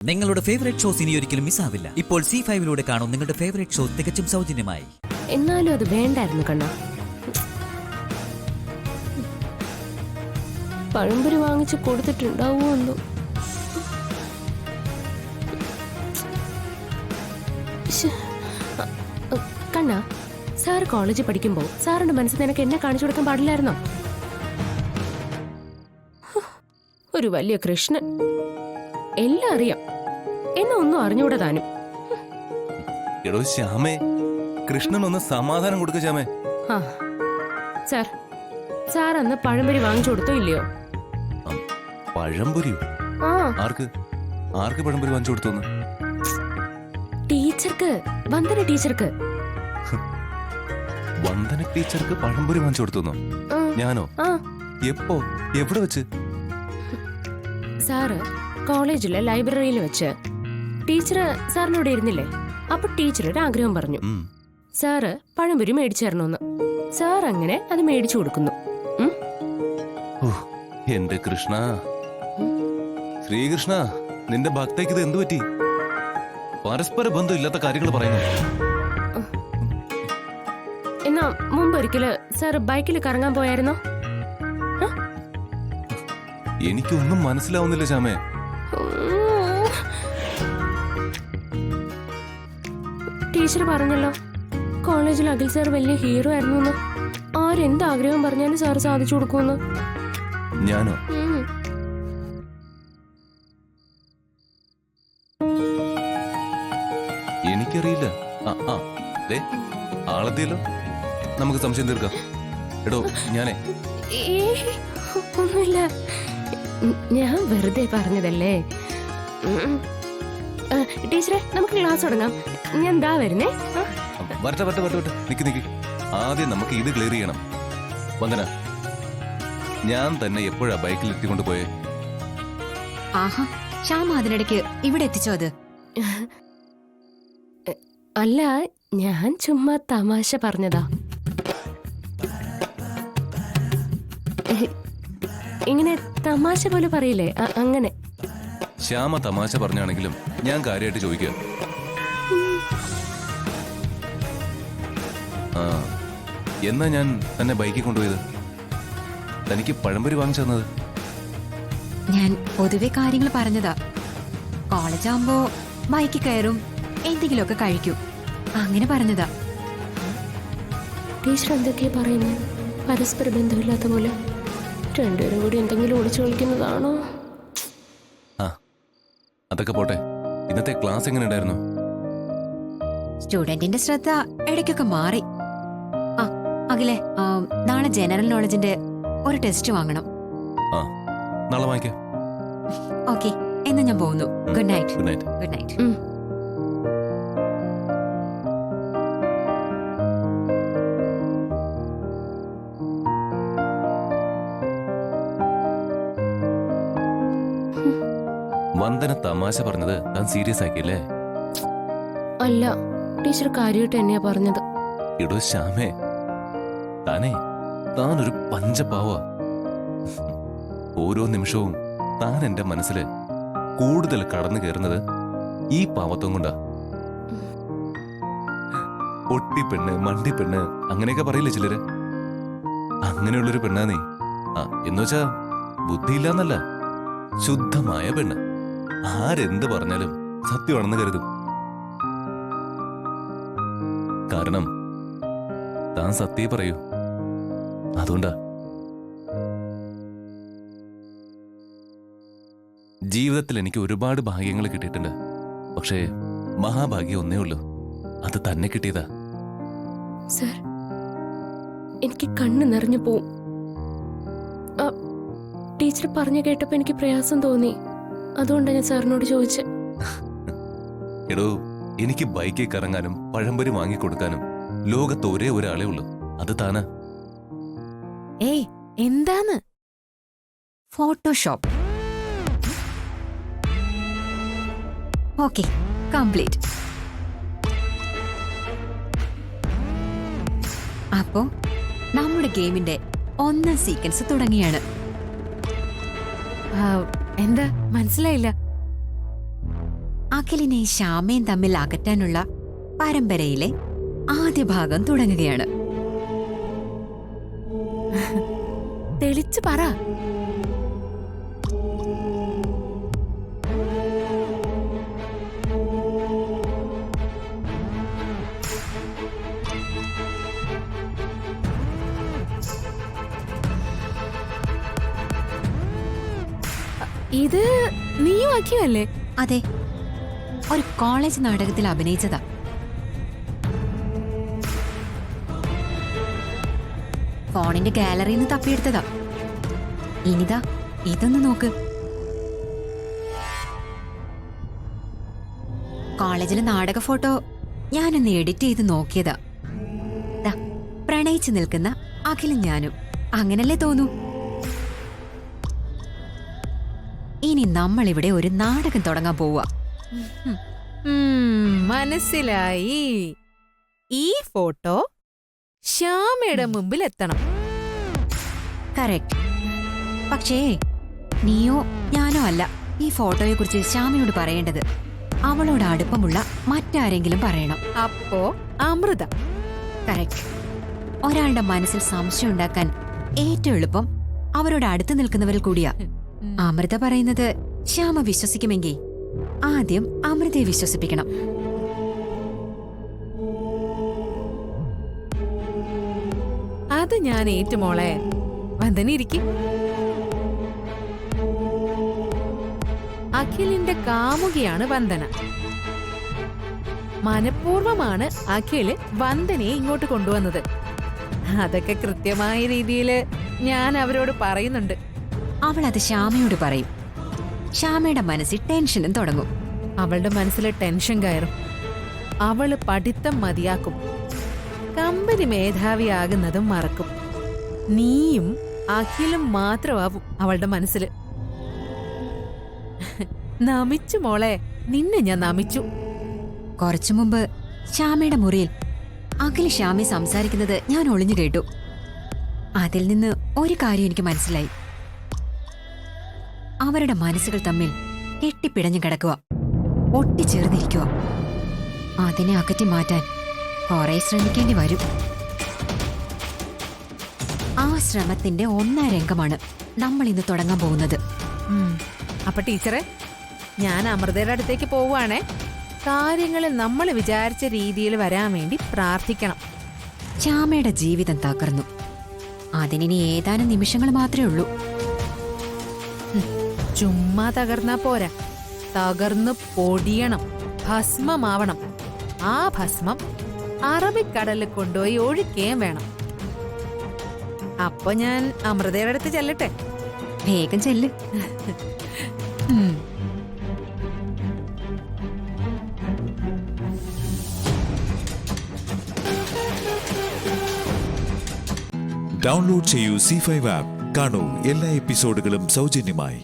നിങ്ങളുടെ favourite shows ഇനി ഒരിക്കലും മിസ്സാവില്ല. ഇപ്പോൾ C5 കാണും നിങ്ങളുടെ ഫേവറേറ്റ് ഷോ തികച്ചും സൗജന്യമായി. എന്നാലും അത് വേണ്ടായിരുന്നു കണ്ണ. പഴംപൊരി വാങ്ങിച്ച് കൊടുത്തിട്ടുണ്ടാവോ എന്തോ. കണ്ണ, സാർ കോളേജിൽ പഠിക്കുമ്പോൾ സാറിന്റെ മനസ്സിൽ നിനക്ക് എന്നെ കാണിച്ചു കൊടുക്കാൻ പാടില്ലായിരുന്നോ? ഒരു വലിയ കൃഷ്ണൻ, എല്ലാം അറിയാം, എന്നെ ഒന്നും അറിഞ്ഞൂടാ താനും. എടോ ശ്യാമേ, കൃഷ്ണൻ ഒന്ന് സമാധാനം കൊടുക്ക ശ്യാമേ. സാർ, സാർ അന്ന് പഴംപൊരി വാങ്ങിച്ചു കൊടുത്തോ ഇല്ലയോ? പഴംപൊരിയോ? ആർക്ക് ആർക്ക് പഴംപൊരി വാങ്ങിച്ചു കൊടുത്തോന്ന്? ടീച്ചർക്ക്, വന്ദന ടീച്ചർക്ക്. വന്ദന ടീച്ചർക്ക് പഴംപൊരി വാങ്ങിച്ചു കൊടുത്തോന്നോ? ഞാനോ? എപ്പോ? എവിടെ വെച്ച്? സാറ് കോളേജിലെ ലൈബ്രറിയിൽ വെച്ച് ടീച്ചർ സാറിനോട് ഇരുന്നില്ലേ? അപ്പൊ ടീച്ചർ ഒരു ആഗ്രഹം പറഞ്ഞു, സാറ് പഴംപൊരി മേടിച്ചു തരണമെന്ന്. സാർ അങ്ങനെ അത് മേടിച്ചു കൊടുക്കുന്നു. എന്റെ കൃഷ്ണ, ശ്രീകൃഷ്ണ, നിന്റെ ഭക്തയ്ക്ക് ഇത് എന്തു പറ്റി? പരസ്പര ബന്ധം ഇല്ലാത്ത കാര്യങ്ങൾ പറയുന്നു. എന്നാ മുമ്പൊരിക്കല് സാർ ബൈക്കിൽ കറങ്ങാൻ പോയായിരുന്നോ? എനിക്കൊന്നും മനസ്സിലാവുന്നില്ല ശ്യാമേ. ടീച്ചർ പറഞ്ഞല്ലോ കോളേജിൽ അഖിൽ സാർ വലിയ ഹീറോ ആയിരുന്നു. ആരെന്ത് ആഗ്രഹം പറഞ്ഞാലും സാർ സാധിച്ചു കൊടുക്കുമെന്ന്. ഞാനോ? എനിക്കറിയില്ല. ആളെത്തിയല്ലോ, നമുക്ക് സംശയം തീർക്കാം. എടോ ഞാനേ ഒന്നുമില്ല, ഞാൻ വെറുതെ പറഞ്ഞതല്ലേ. ടീച്ചറെ, നമുക്ക് ക്ലാസ് തുടങ്ങാം. ഞാൻ എന്താ വരുന്നേ? വരട്ടെ, നിക്ക്. ആദ്യം നമുക്ക് ഇത് ക്ലിയർ ചെയ്യണം. വന്ദന, ഞാൻ തന്നെ എപ്പോഴാ ബൈക്കിൽ എത്തിക്കൊണ്ട് പോയേ? ആഹാ, ശ്യാമ അതിനിടയ്ക്ക് ഇവിടെ എത്തിച്ചോ? അത് അല്ല, ഞാൻ ചുമ്മാ തമാശ പറഞ്ഞതാ. ഇങ്ങനെ തമാശ പോലെ പറയില്ലേ, അങ്ങനെ. ശ്യാമ തമാശ പറഞ്ഞാണെങ്കിലും ഞാൻ കാര്യമായിട്ട് ചോദിക്കുക. എന്നാ ഞാൻ തന്നെ ബൈക്കിൽ കൊണ്ടുപോയത്? തനിക്ക് പഴംപൊരി വാങ്ങിച്ചു തന്നത്? ഞാൻ പൊതുവെ കാര്യങ്ങൾ പറഞ്ഞതാ. കോളേജാകുമ്പോ ബൈക്കിൽ കയറും, എന്തെങ്കിലുമൊക്കെ കഴിക്കും, അങ്ങനെ പറഞ്ഞതാ. ടീച്ചർ എന്തൊക്കെയാ പറയുന്നത്? പരസ്പര ബന്ധമില്ലാത്ത പോലെ രണ്ടുപേരും കൂടി എന്തെങ്കിലും ഒളിച്ചു കളിക്കുന്നതാണോ? അതൊക്കെ പോട്ടെ, ഇന്നത്തെ ക്ലാസ് എങ്ങനെ ഉണ്ടായിരുന്നു? സ്റ്റുഡന്റിന്റെ ശ്രദ്ധ ഇടയ്ക്കൊക്കെ മാറി. അഖിലേ, നാളെ ജനറൽ നോളജിന്റെ ഒരു ടെസ്റ്റ് വാങ്ങണം. നാളെ വാങ്ങിക്കാം. ഓക്കെ, എന്നാ ഞാൻ പോകുന്നു. Good night. Good night. Vandana തമാശ പറഞ്ഞത് താൻ സീരിയസ് ആക്കിയല്ലേ? അല്ല, ടീച്ചർ കാര്യമായിട്ട് തന്നെയാ പറഞ്ഞത്. ഇടോ ശ്യാമേ, താനൊരു പഞ്ചപാവ. ഓരോ നിമിഷവും താൻ എന്റെ മനസ്സില് കൂടുതൽ കടന്നു കയറുന്നത് ഈ പാവത്വം കൊണ്ടാ. ഒട്ടിപ്പെണ്ണ്, മണ്ടിപ്പെണ്ണ്, അങ്ങനെയൊക്കെ പറയില്ലേ ചിലര്? അങ്ങനെയുള്ളൊരു പെണ്ണാ നീ. എന്നുവെച്ചാ ബുദ്ധിയില്ലാന്നല്ല, ശുദ്ധമായ പെണ്ണ്. ആരെന്ത് പറഞ്ഞാലും സത്യമാണെന്ന് കരുതും. കാരണം താൻ സത്യേ പറയൂ, അതുകൊണ്ടാ. ജീവിതത്തിൽ എനിക്ക് ഒരുപാട് ഭാഗ്യങ്ങൾ കിട്ടിയിട്ടുണ്ട്. പക്ഷേ മഹാഭാഗ്യം ഒന്നേ ഉള്ളൂ, അത് തന്നെ കിട്ടിയതാ. സർ, എനിക്ക് കണ്ണ് നിറഞ്ഞു പോവും. ടീച്ചർ പറഞ്ഞു കേട്ടപ്പോ എനിക്ക് പ്രയാസം തോന്നി, അതുകൊണ്ടാണ് ഞാൻ സാറിനോട് ചോദിച്ചത്. എടോ, എനിക്ക് ബൈക്കിൽ കറങ്ങാനും പഴംപൊരി വാങ്ങിക്കൊടുക്കാനും ലോകത്ത് ഒരേ ഒരാളേ ഉള്ളൂ, അത് താനാ. ഏയ്, എന്താന്ന്? ഫോട്ടോഷോപ്പ്. Okay, complete. അപ്പോ നമ്മുടെ ഗെയിമിന്റെ 1ാം സീക്വൻസ് തുടങ്ങിയാണ്. എന്താ മനസ്സിലായില്ല? അഖിലിനെ ശ്യാമയും തമ്മിൽ അകറ്റാനുള്ള പരമ്പരയിലെ ആദ്യ ഭാഗം തുടങ്ങുകയാണ്. തെളിച്ചു പറ. ഇത് നീയും ആക്കിയല്ലേ? അതെ, ഒരു കോളേജ് നാടകത്തിൽ അഭിനയിച്ചതാ. ഫോണിന്റെ ഗാലറിയിൽ നിന്ന് തപ്പിയെടുത്തതാ. ഇനിതാ ഇതൊന്ന് നോക്ക്. കോളേജിലെ നാടക ഫോട്ടോ ഞാനൊന്ന് എഡിറ്റ് ചെയ്ത് നോക്കിയതാ. ദാ, പ്രണയിച്ചു നിൽക്കുന്ന അഖിലും ഞാനും. അങ്ങനല്ലേ തോന്നൂ? ഇനി നമ്മളിവിടെ ഒരു നാടകം തുടങ്ങാൻ പോവാ. മനസ്സിലായി. ഈ ഫോട്ടോ ശ്യാമയുടെ മുമ്പിൽ എത്തണം. കറക്റ്റ്. പക്ഷേ നീയോ ഞാനോ അല്ല ഈ ഫോട്ടോയെ കുറിച്ച് ശ്യാമയോട് പറയേണ്ടത്. അവളോട് അടുപ്പമുള്ള മറ്റാരെങ്കിലും പറയണം. അപ്പോ അമൃത. കറക്റ്റ്. ഒരാളുടെ മനസ്സിൽ സംശയം ഉണ്ടാക്കാൻ ഏറ്റവും എളുപ്പം അവരോട് അടുത്ത് നിൽക്കുന്നവരിൽ കൂടിയാ. അമൃത പറയുന്നത് ശ്യാമ വിശ്വസിക്കുമെങ്കിൽ ആദ്യം അമൃതയെ വിശ്വസിപ്പിക്കണം. അത് ഞാൻ ഏറ്റുമോളെ. വന്ദന ഇരിക്കും. അഖിലിന്റെ കാമുകിയാണ് വന്ദന. മനഃപൂർവമാണ് അഖില് വന്ദനയെ ഇങ്ങോട്ട് കൊണ്ടുവന്നത്. അതൊക്കെ കൃത്യമായ രീതിയിൽ ഞാൻ അവരോട് പറയുന്നുണ്ട്. അവൾ അത് ശ്യാമയോട് പറയും. ശ്യാമയുടെ മനസ്സിൽ ടെൻഷനും തുടങ്ങും. അവളുടെ മനസ്സിൽ ടെൻഷൻ കയറും. അവള് പഠിത്തം മതിയാക്കും. കമ്പനി മേധാവിയാകുന്നതും മറക്കും. നീയും അഖിലും മാത്രമാവും അവളുടെ മനസ്സിൽ. നമിച്ചു മോളെ, നിന്നെ ഞാൻ നമിച്ചു. കുറച്ചു മുമ്പ് ശ്യാമയുടെ മുറിയിൽ അഖില് ശ്യാമയെ സംസാരിക്കുന്നത് ഞാൻ ഒളിഞ്ഞു കേട്ടു. അതിൽ നിന്ന് ഒരു കാര്യം എനിക്ക് മനസ്സിലായി. അവരുടെ മനസ്സുകൾ തമ്മിൽ കെട്ടിപ്പിടഞ്ഞു കിടക്കുക, ഒട്ടിച്ചേർന്നിരിക്കുക. അതിനെ അകറ്റി മാറ്റാൻ കുറെ ശ്രമിക്കേണ്ടി വരും. ആ ശ്രമത്തിന്റെ ഒന്നാം രംഗമാണ് നമ്മൾ ഇന്ന് തുടങ്ങാൻ പോകുന്നത്. അപ്പൊ ടീച്ചറെ, ഞാൻ അമൃതയുടെ അടുത്തേക്ക് പോവുകയാണേ. കാര്യങ്ങൾ നമ്മൾ വിചാരിച്ച രീതിയിൽ വരാൻ വേണ്ടി പ്രാർത്ഥിക്കണം. ശ്യാമയുടെ ജീവിതം തകർന്നു. അതിനി ഏതാനും നിമിഷങ്ങൾ മാത്രമേ ഉള്ളൂ. ചുമ്മാ തകർന്നാ പോരാ, തകർന്ന് പൊടിയണം, ഭസ്മമാവണം. ആ ഭസ്മം അറബിക്കടലിൽ കൊണ്ടുപോയി ഒഴിക്കുകയും വേണം. അപ്പൊ ഞാൻ അമൃതയുടെ അടുത്ത് ചെല്ലട്ടെ? വേഗം ചെല്ല്. ഡൗൺലോഡ് ചെയ്യൂ C5 ആപ്പ്. കാണൂ എല്ലാ എപ്പിസോഡുകളും സൗജന്യമായി.